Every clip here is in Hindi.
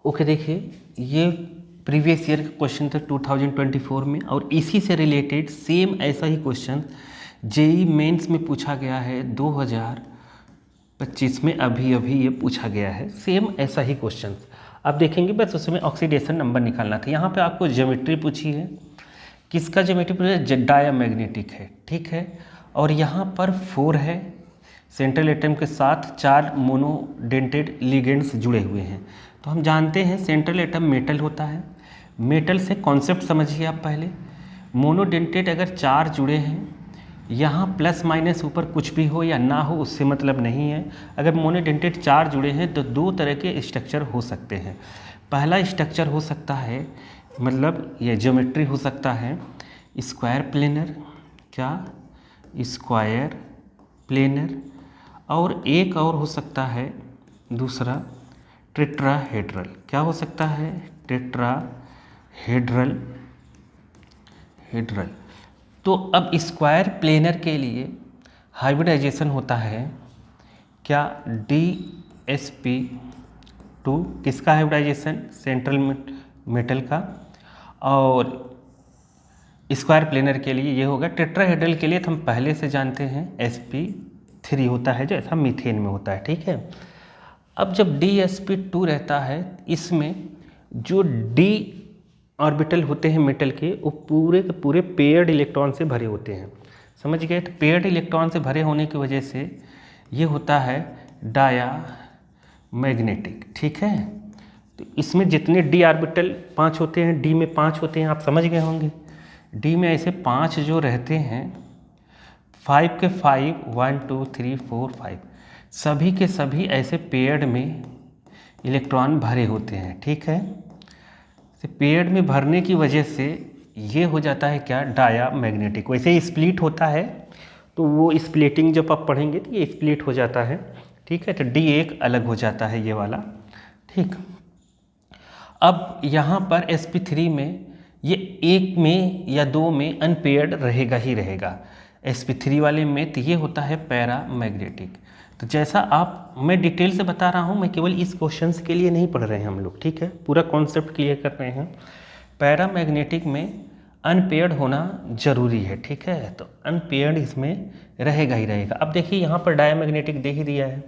ओके, देखिए ये प्रीवियस ईयर का क्वेश्चन था 2024 में, और इसी से रिलेटेड सेम ऐसा ही क्वेश्चन जेई मेंस में पूछा गया है 2025 में। अभी अभी ये पूछा गया है सेम ऐसा ही क्वेश्चन। आप देखेंगे बस उसमें ऑक्सीडेशन नंबर निकालना था। यहाँ पे आपको ज्योमेट्री पूछी है, किसका ज्योमेट्री पूछा है? डायमैग्नेटिक है, ठीक है। और यहाँ पर 4 है, सेंट्रल एटम के साथ 4 मोनोडेंटेड लिगेंड्स जुड़े हुए हैं। तो हम जानते हैं सेंट्रल एटम मेटल होता है। मेटल से कॉन्सेप्ट समझिए आप पहले। मोनोडेंटेड अगर 4 जुड़े हैं, यहाँ प्लस माइनस ऊपर कुछ भी हो या ना हो उससे मतलब नहीं है। अगर मोनोडेंटेड 4 जुड़े हैं तो 2 तरह के स्ट्रक्चर हो सकते हैं। पहला स्ट्रक्चर हो सकता है, मतलब ये ज्योमेट्री हो सकता है स्क्वायर प्लेनर, क्या स्क्वायर प्लेनर, और एक और हो सकता है दूसरा टेट्राहेड्रल। क्या हो सकता है? टेट्राहेड्रल। हेड्रल। तो अब स्क्वायर प्लेनर के लिए हाइब्रिडाइजेशन होता है क्या? DsP2। किसका हाइब्रिडाइजेशन? सेंट्रल मेटल का। और स्क्वायर प्लेनर के लिए ये होगा। टेट्राहेड्रल के लिए तो हम पहले से जानते हैं sp3 होता है, जो ऐसा मीथेन में होता है, ठीक है। अब जब DsP2 रहता है, इसमें जो d ऑर्बिटल होते हैं मेटल के, वो पूरे के पूरे पेयर्ड इलेक्ट्रॉन से भरे होते हैं। समझ गए? तो पेयर्ड इलेक्ट्रॉन से भरे होने की वजह से ये होता है डायामैग्नेटिक, ठीक है। तो इसमें जितने d ऑर्बिटल 5 होते हैं, d में 5 होते हैं, आप समझ गए होंगे। d में ऐसे 5 जो रहते हैं, 5 के 5, 1 2 3 4 5, सभी के सभी ऐसे पेयर्ड में इलेक्ट्रॉन भरे होते हैं, ठीक है। तो पेयर्ड में भरने की वजह से ये हो जाता है क्या? डायामैग्नेटिक। वैसे ही स्प्लिट होता है, तो वो स्प्लिटिंग जब आप पढ़ेंगे तो ये स्प्लिट हो जाता है, ठीक है। तो डी एक अलग हो जाता है ये वाला, ठीक। अब यहाँ पर sp3 में ये एक में या 2 में अनपेयर्ड रहेगा ही रहेगा। sp3 वाले में तो ये होता है पैरामैग्नेटिक। तो जैसा आप, मैं डिटेल से बता रहा हूँ, मैं केवल इस क्वेश्चंस के लिए नहीं पढ़ रहे हैं हम लोग, ठीक है। पूरा कॉन्सेप्ट क्लियर कर रहे हैं। पैरामैग्नेटिक में अनपेयर्ड होना जरूरी है, ठीक है। तो अनपेयर्ड इसमें रहेगा ही रहेगा। अब देखिए यहाँ पर डायमैग्नेटिक दे ही दिया है,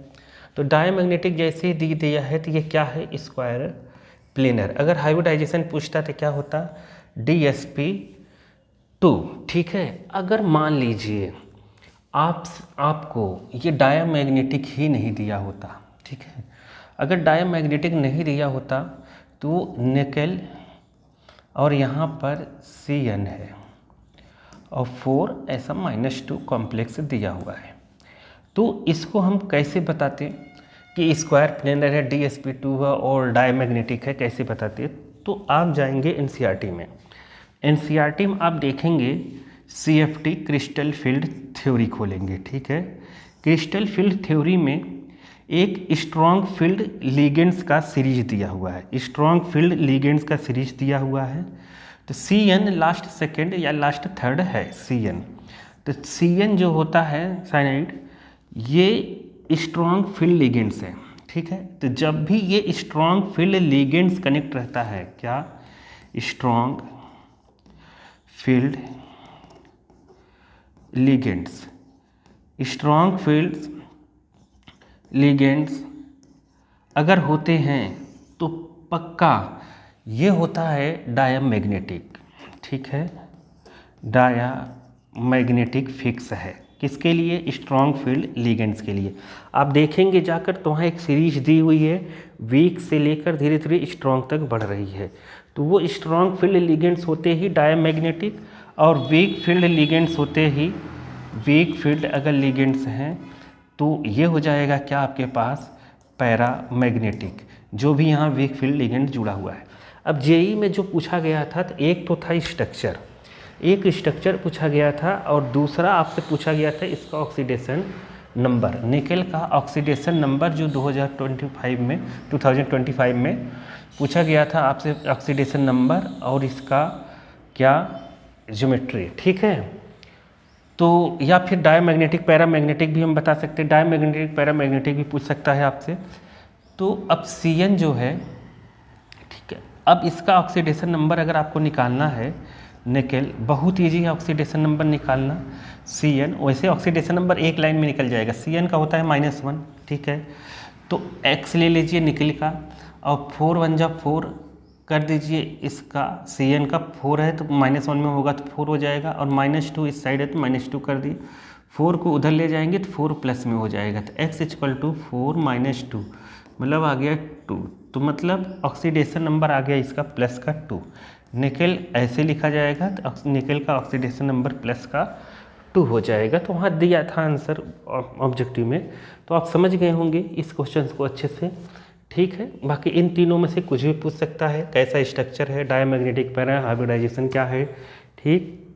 तो डायमैग्नेटिक जैसे ही दे दिया है तो ये क्या है? Square planar. अगर हाइब्रिडाइजेशन पूछता तो क्या होता? DsP2, ठीक है। अगर मान लीजिए आपको ये डायमैग्नेटिक ही नहीं दिया होता, ठीक है। अगर डायमैग्नेटिक नहीं दिया होता तो निकेल और यहाँ पर Cn है और 4 ऐसा -2 कॉम्प्लेक्स दिया हुआ है। तो इसको हम कैसे बताते कि स्क्वायर प्लेनर है, DsP2 है और डायमैग्नेटिक है, कैसे बताते? तो आप जाएंगे NCERT में। NCERT में आप देखेंगे CFT क्रिस्टल फील्ड थ्योरी खोलेंगे, ठीक है। क्रिस्टल फील्ड थ्योरी में एक स्ट्रॉन्ग फील्ड लिगेंड्स का सीरीज दिया हुआ है, स्ट्रॉन्ग फील्ड लिगेंड्स का सीरीज दिया हुआ है। तो Cn लास्ट सेकेंड या लास्ट थर्ड है Cn। तो Cn जो होता है साइनाइड, ये स्ट्रॉन्ग फील्ड लिगेंड्स है, ठीक है। तो जब भी ये स्ट्रॉन्ग फील्ड लिगेंड्स कनेक्ट रहता है, क्या? Strong field ligands, strong field ligands अगर होते हैं तो पक्का ये होता है डायमैग्नेटिक, ठीक है। डायमैग्नेटिक फिक्स है किसके लिए? स्ट्रॉन्ग फील्ड लिगेंड्स के लिए। आप देखेंगे जाकर तो वहाँ एक सीरीज दी हुई है, वीक से लेकर धीरे धीरे स्ट्रॉन्ग तक बढ़ रही है। तो वो स्ट्रॉन्ग फील्ड लिगेंड्स होते ही डायमैग्नेटिक, और वीक फील्ड लिगेंड्स होते ही, वीक फील्ड अगर लिगेंड्स हैं तो ये हो जाएगा क्या आपके पास? पैरामैग्नेटिक, जो भी यहाँ वीक फील्ड लिगेंड जुड़ा हुआ है। अब जेई में जो पूछा गया था, तो एक तो था स्ट्रक्चर, एक स्ट्रक्चर पूछा गया था, और दूसरा आपसे पूछा गया था इसका ऑक्सीडेशन नंबर। निकेल का ऑक्सीडेशन नंबर जो 2025 में पूछा गया था आपसे, ऑक्सीडेशन नंबर और इसका क्या? ज्योमेट्री, ठीक है। तो या फिर डायमैग्नेटिक पैरामैग्नेटिक भी हम बता सकते हैं, डायमैग्नेटिक पैरामैग्नेटिक भी पूछ सकता है आपसे। तो अब Cn जो है अब इसका ऑक्सीडेशन नंबर अगर आपको निकालना है निकेल, बहुत ईजी है ऑक्सीडेशन नंबर निकालना। Cn, वैसे ऑक्सीडेशन नंबर एक लाइन में निकल जाएगा, Cn का होता है -1, ठीक है। तो X ले लीजिए निकेल का, और 4 1 जा 4 कर दीजिए, इसका Cn का 4 है तो -1 में होगा तो 4 हो जाएगा, और -2 इस साइड है तो -2 कर दिए, 4 को उधर ले जाएंगे तो 4 प्लस में हो जाएगा, तो x = 4 - 2 मतलब आ गया 2। तो मतलब ऑक्सीडेशन नंबर आ गया इसका प्लस का 2। निकेल ऐसे लिखा जाएगा तो निकेल का ऑक्सीडेशन नंबर प्लस का 2 हो जाएगा। तो वहाँ दिया था आंसर ऑब्जेक्टिव में, तो आप समझ गए होंगे इस क्वेश्चन को अच्छे से, ठीक है। बाकी इन तीनों में से कुछ भी पूछ सकता है, कैसा स्ट्रक्चर है, डायमैग्नेटिक पैरा, हाइब्रिडाइजेशन क्या है, ठीक।